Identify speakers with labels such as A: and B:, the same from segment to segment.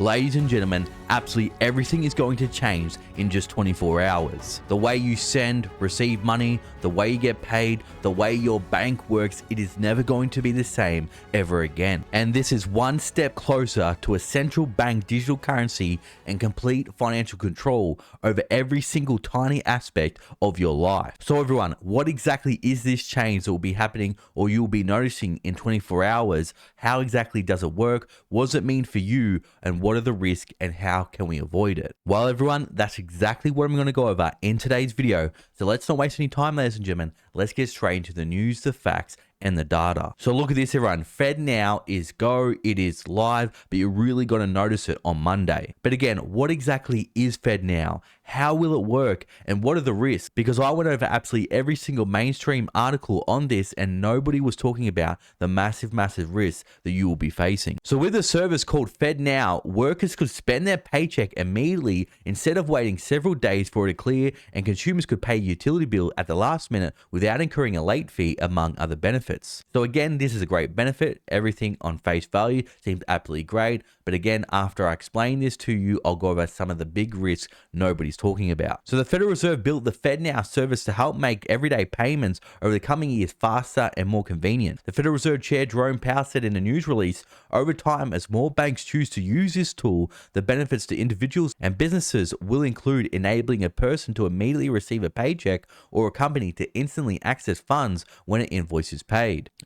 A: Ladies and gentlemen, absolutely everything is going to change in just 24 hours. The way you send, receive money, the way you get paid, the way your bank works, it is never going to be the same ever again. And this is one step closer to a central bank digital currency and complete financial control over every single tiny aspect of your life. So everyone, what exactly is this change that will be happening or you'll be noticing in 24 hours? How exactly does it work? What does it mean for you? And what are the risks and how can we avoid it? Well, everyone, that's exactly what I'm going to go over in today's video. So let's not waste any time, ladies and gentlemen. Let's get straight into the news, the facts, and the data. So look at this, everyone. FedNow is go, it is live, but you're really going to notice it on Monday. But again, what exactly is FedNow? How will it work? And what are the risks? Because I went over absolutely every single mainstream article on this and nobody was talking about the massive risks that you will be facing. So with a service called FedNow, workers could spend their paycheck immediately instead of waiting several days for it to clear, and consumers could pay a utility bill at the last minute without incurring a late fee, among other benefits. So again, this is a great benefit. Everything on face value seems absolutely great. But again, after I explain this to you, I'll go over some of the big risks nobody's talking about. So the Federal Reserve built the FedNow service to help make everyday payments over the coming years faster and more convenient. The Federal Reserve Chair Jerome Powell said in a news release, over time, as more banks choose to use this tool, the benefits to individuals and businesses will include enabling a person to immediately receive a paycheck or a company to instantly access funds when an invoice is paid.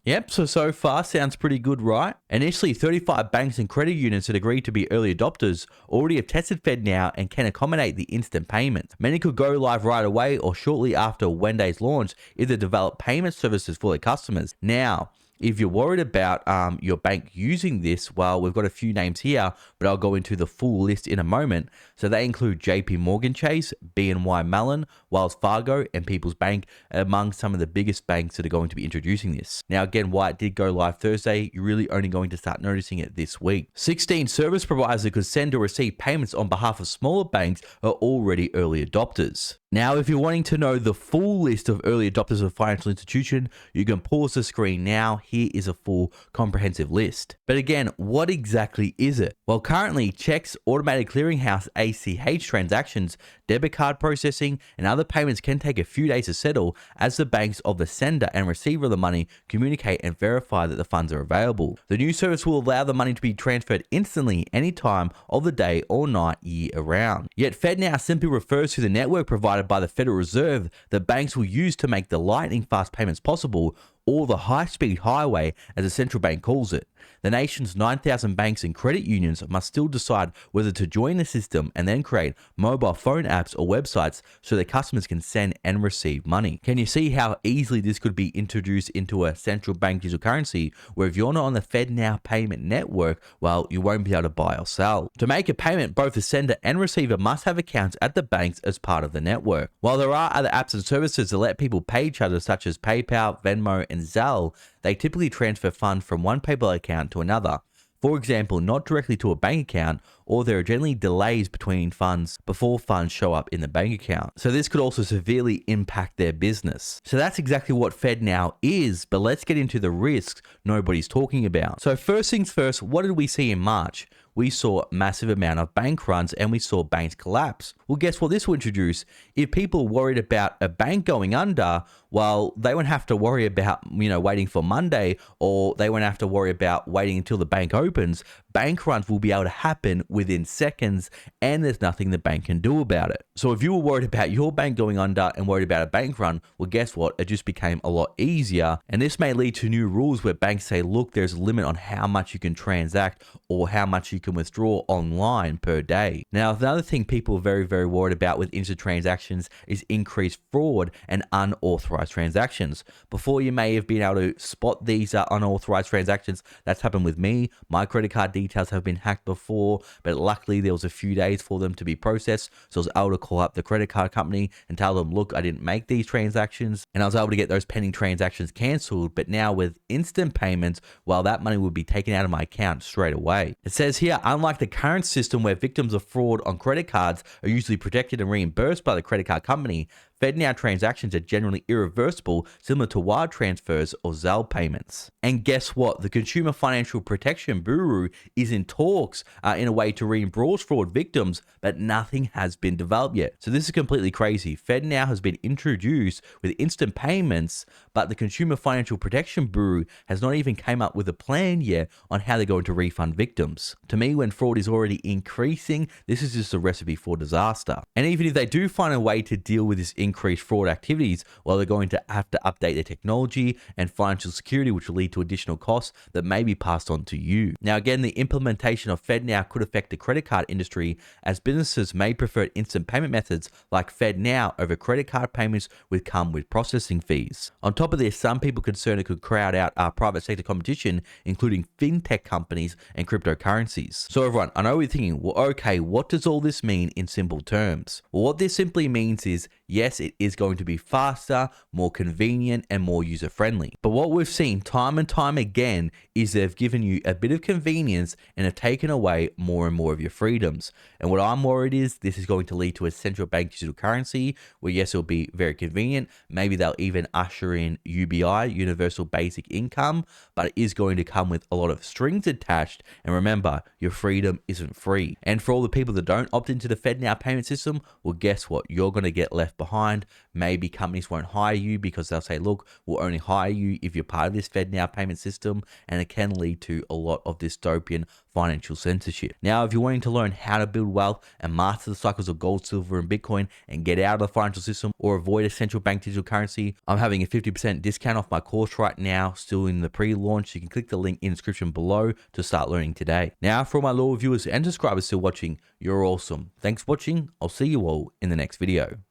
A: Yep, so far sounds pretty good, right? Initially, 35 banks and credit unions that agreed to be early adopters already have tested FedNow and can accommodate the instant payments. Many could go live right away or shortly after Wednesday's launch if they develop payment services for their customers. Now, if you're worried about your bank using this, well, we've got a few names here, but I'll go into the full list in a moment. So they include JP Morgan Chase, BNY Mellon, Wells Fargo, and People's Bank, among some of the biggest banks that are going to be introducing this. Now, again, why it did go live Thursday, you're really only going to start noticing it this week. 16 service providers that could send or receive payments on behalf of smaller banks are already early adopters. Now, if you're wanting to know the full list of early adopters of financial institution, you can pause the screen now. Here is a full comprehensive list. But again, what exactly is it? Well, currently, checks, automated clearinghouse ACH transactions, debit card processing, and other payments can take a few days to settle as the banks of the sender and receiver of the money communicate and verify that the funds are available. The new service will allow the money to be transferred instantly any time of the day or night, year around. Yet FedNow simply refers to the network provided by the Federal Reserve that banks will use to make the lightning fast payments possible, or the high-speed highway as the central bank calls it. The nation's 9,000 banks and credit unions must still decide whether to join the system and then create mobile phone apps or websites so their customers can send and receive money. Can you see how easily this could be introduced into a central bank digital currency where if you're not on the FedNow payment network, well, you won't be able to buy or sell. To make a payment, both the sender and receiver must have accounts at the banks as part of the network. While there are other apps and services that let people pay each other, such as PayPal, Venmo, and Zelle, they typically transfer funds from one PayPal account to another. For example, not directly to a bank account, or there are generally delays between funds before funds show up in the bank account. So this could also severely impact their business. So that's exactly what FedNow is, but let's get into the risks nobody's talking about. So first things first, what did we see in March? We saw a massive amount of bank runs and we saw banks collapse. Well, guess what this will introduce? If people are worried about a bank going under, well, they won't have to worry about, waiting for Monday, or they won't have to worry about waiting until the bank opens. Bank runs will be able to happen within seconds and there's nothing the bank can do about it. So if you were worried about your bank going under and worried about a bank run, well, guess what? It just became a lot easier. And this may lead to new rules where banks say, look, there's a limit on how much you can transact or how much you can withdraw online per day. Now, another thing people are very worried about with instant transactions is increased fraud and unauthorized transactions. Before, you may have been able to spot these unauthorized transactions. That's happened with me. My credit card details have been hacked before, but luckily there was a few days for them to be processed. So I was able to call up the credit card company and tell them, look, I didn't make these transactions, and I was able to get those pending transactions canceled. But now with instant payments, well, that money would be taken out of my account straight away. It says here, unlike the current system where victims of fraud on credit cards are usually protected and reimbursed by the credit card company, FedNow transactions are generally irreversible, similar to wire transfers or Zelle payments. And guess what? The Consumer Financial Protection Bureau is in talks in a way to reimburse fraud victims, but nothing has been developed yet. So this is completely crazy. FedNow has been introduced with instant payments, but the Consumer Financial Protection Bureau has not even came up with a plan yet on how they're going to refund victims. To me, when fraud is already increasing, this is just a recipe for disaster. And even if they do find a way to deal with this increased fraud activities, well, they're going to have to update their technology and financial security, which will lead to additional costs that may be passed on to you. Now, again, the implementation of FedNow could affect the credit card industry, as businesses may prefer instant payment methods like FedNow over credit card payments which come with processing fees. On top of this, some people concerned it could crowd out our private sector competition, including fintech companies and cryptocurrencies. So everyone, I know you're thinking, well, okay, what does all this mean in simple terms? Well, what this simply means is, yes, it is going to be faster, more convenient, and more user-friendly. But what we've seen time and time again is they've given you a bit of convenience and have taken away more and more of your freedoms. And what I'm worried is this is going to lead to a central bank digital currency where, yes, it'll be very convenient. Maybe they'll even usher in UBI, Universal Basic Income, but it is going to come with a lot of strings attached. And remember, your freedom isn't free. And for all the people that don't opt into the FedNow payment system, well, guess what? You're going to get left behind. Maybe companies won't hire you because they'll say, look, we'll only hire you if you're part of this FedNow payment system. And it can lead to a lot of dystopian financial censorship. Now, if you're wanting to learn how to build wealth and master the cycles of gold, silver, and Bitcoin and get out of the financial system or avoid a central bank digital currency, I'm having a 50% discount off my course right now, still in the pre-launch. You can click the link in the description below to start learning today. Now, for all my loyal viewers and subscribers still watching, you're awesome. Thanks for watching. I'll see you all in the next video.